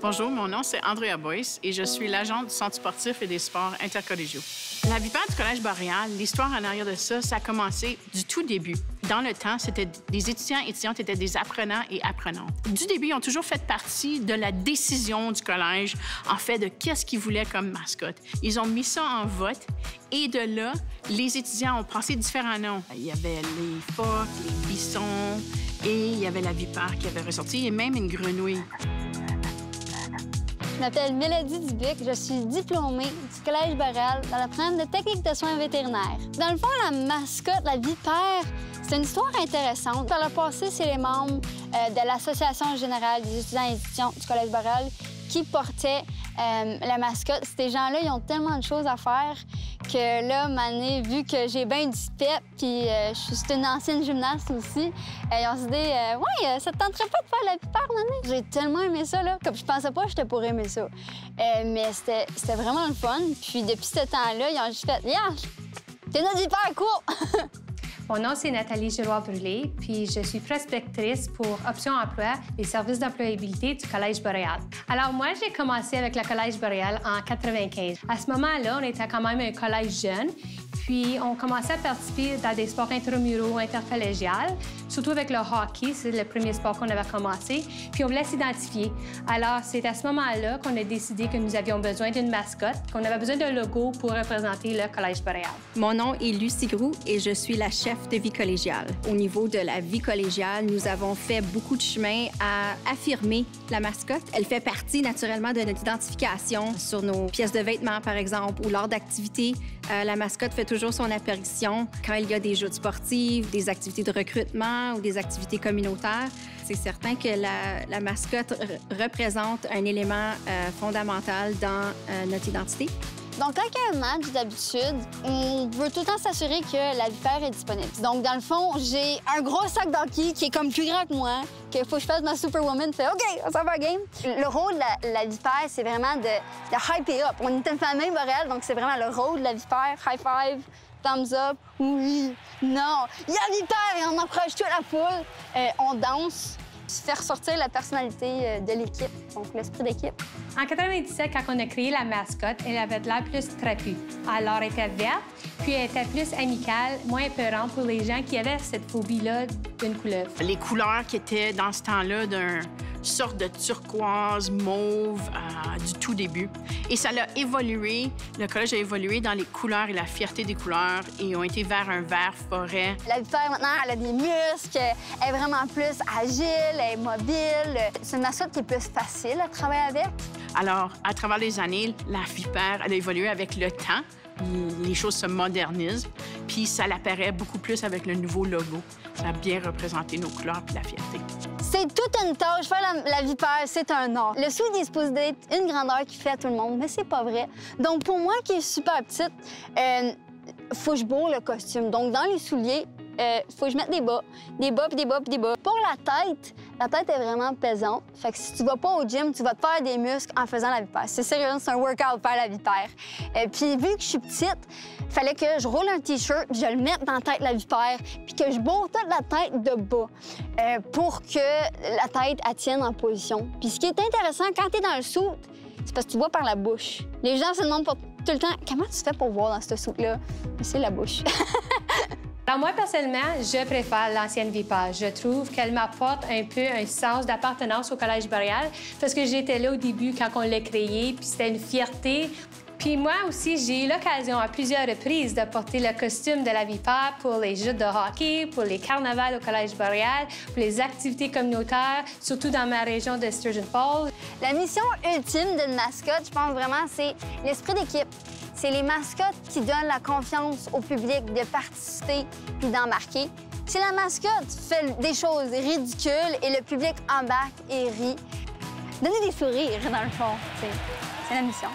Bonjour, mon nom c'est Andrea Boyce et je suis l'agente du Centre sportif et des sports intercollégiaux. La Vipère du Collège Boréal, l'histoire en arrière de ça, ça a commencé du tout début. Dans le temps, c'était des étudiants et étudiantes étaient des apprenants et apprenantes. Du début, ils ont toujours fait partie de la décision du collège, en fait, de qu'est-ce qu'ils voulaient comme mascotte. Ils ont mis ça en vote et de là, les étudiants ont pensé différents noms. Il y avait les phoques, les bisons et il y avait la vipère qui avait ressorti et même une grenouille. Je m'appelle Mélodie Dubuc, je suis diplômée du Collège Boréal dans la programme de technique de soins vétérinaires. Dans le fond, la mascotte, la vipère, c'est une histoire intéressante. Dans le passé, c'est les membres de l'Association générale des étudiants et étudiantes du Collège Boréal qui portaient la mascotte. Ces gens-là, ils ont tellement de choses à faire que là, Mané, vu que j'ai bien du pep, puis je suis une ancienne gymnaste aussi, ils ont dit ouais, ça te tenterait pas de faire la vipère, Mané? J'ai tellement aimé ça, là, comme je pensais pas que j'étais pour aimer ça. Mais c'était vraiment le fun. Puis depuis ce temps-là, ils ont juste fait « Yeah, t'es notre vipère, cool! » Mon nom, c'est Nathalie Giroir-Brûlé, puis je suis prospectrice pour Option Emploi et services d'employabilité du Collège Boréal. Alors, moi, j'ai commencé avec le Collège Boréal en 95. À ce moment-là, on était quand même un collège jeune, puis on commençait à participer dans des sports intramuraux, intercollégiales, surtout avec le hockey, c'est le premier sport qu'on avait commencé, puis on voulait s'identifier. Alors, c'est à ce moment-là qu'on a décidé que nous avions besoin d'une mascotte, qu'on avait besoin d'un logo pour représenter le Collège Boréal. Mon nom est Lucie Groux et je suis la chef de vie collégiale. Au niveau de la vie collégiale, nous avons fait beaucoup de chemin à affirmer la mascotte. Elle fait partie naturellement de notre identification sur nos pièces de vêtements, par exemple, ou lors d'activités. La mascotte fait toujours son apparition quand il y a des joutes sportives, des activités de recrutement ou des activités communautaires. C'est certain que la mascotte représente un élément fondamental dans notre identité. Donc, quand il y a un match, d'habitude, on veut tout le temps s'assurer que la vipère est disponible. Donc, dans le fond, j'ai un gros sac d'hockey qui est comme plus grand que moi, qu'il faut que je fasse ma Superwoman. Fait OK, on s'en va game. Le rôle de la vipère, c'est vraiment de hyper up. On est une famille boréale, donc c'est vraiment le rôle de la vipère. High five, thumbs up, oui, non. Il y a la vipère et on approche toute la foule. On danse. Faire sortir la personnalité de l'équipe, donc l'esprit d'équipe. En 97, quand on a créé la mascotte, elle avait de l'air plus trapue. Alors, elle était verte, puis elle était plus amicale, moins épeurante pour les gens qui avaient cette phobie-là d'une couleuvre. Les couleurs qui étaient dans ce temps-là d'une sorte de turquoise, mauve, du tout début. Et ça a évolué, le collège a évolué dans les couleurs et la fierté des couleurs et ont été vers un vert forêt. La vipère, maintenant, elle a des muscles, elle est vraiment plus agile, elle est mobile. C'est une mascotte qui est plus facile à travailler avec. Alors, à travers les années, la vipère, elle a évolué avec le temps. Les choses se modernisent, puis ça l'apparaît beaucoup plus avec le nouveau logo. Ça a bien représenté nos couleurs et la fierté. C'est toute une tâche. Faire la vipère, c'est un art. Le soulier est supposé d'être une grandeur qui fait à tout le monde, mais c'est pas vrai. Donc, pour moi, qui est super petite, faut que je bourre le costume. Donc, dans les souliers, faut que je mette des bas, puis des bas, puis des bas. Pour la tête est vraiment pesante. Fait que si tu vas pas au gym, tu vas te faire des muscles en faisant la vipère. C'est sérieux, c'est un workout faire la vipère. Puis vu que je suis petite, fallait que je roule un T-shirt, je le mette dans la tête de la vipère, puis que je bourre toute la tête de bas pour que la tête elle tienne en position. Puis ce qui est intéressant, quand tu es dans le soute, c'est parce que tu vois par la bouche. Les gens se demandent tout le temps « Comment tu fais pour voir dans ce soute-là? » C'est la bouche. Alors moi, personnellement, je préfère l'ancienne vipère. Je trouve qu'elle m'apporte un peu un sens d'appartenance au Collège Boréal parce que j'étais là au début quand on l'a créé, puis c'était une fierté. Puis moi aussi, j'ai eu l'occasion à plusieurs reprises de porter le costume de la vipère pour les jeux de hockey, pour les carnavals au Collège Boréal, pour les activités communautaires, surtout dans ma région de Sturgeon Falls. La mission ultime d'une mascotte, je pense vraiment, c'est l'esprit d'équipe. C'est les mascottes qui donnent la confiance au public de participer puis d'embarquer. Si la mascotte fait des choses ridicules et le public embarque et rit, donner des sourires, dans le fond, c'est la mission.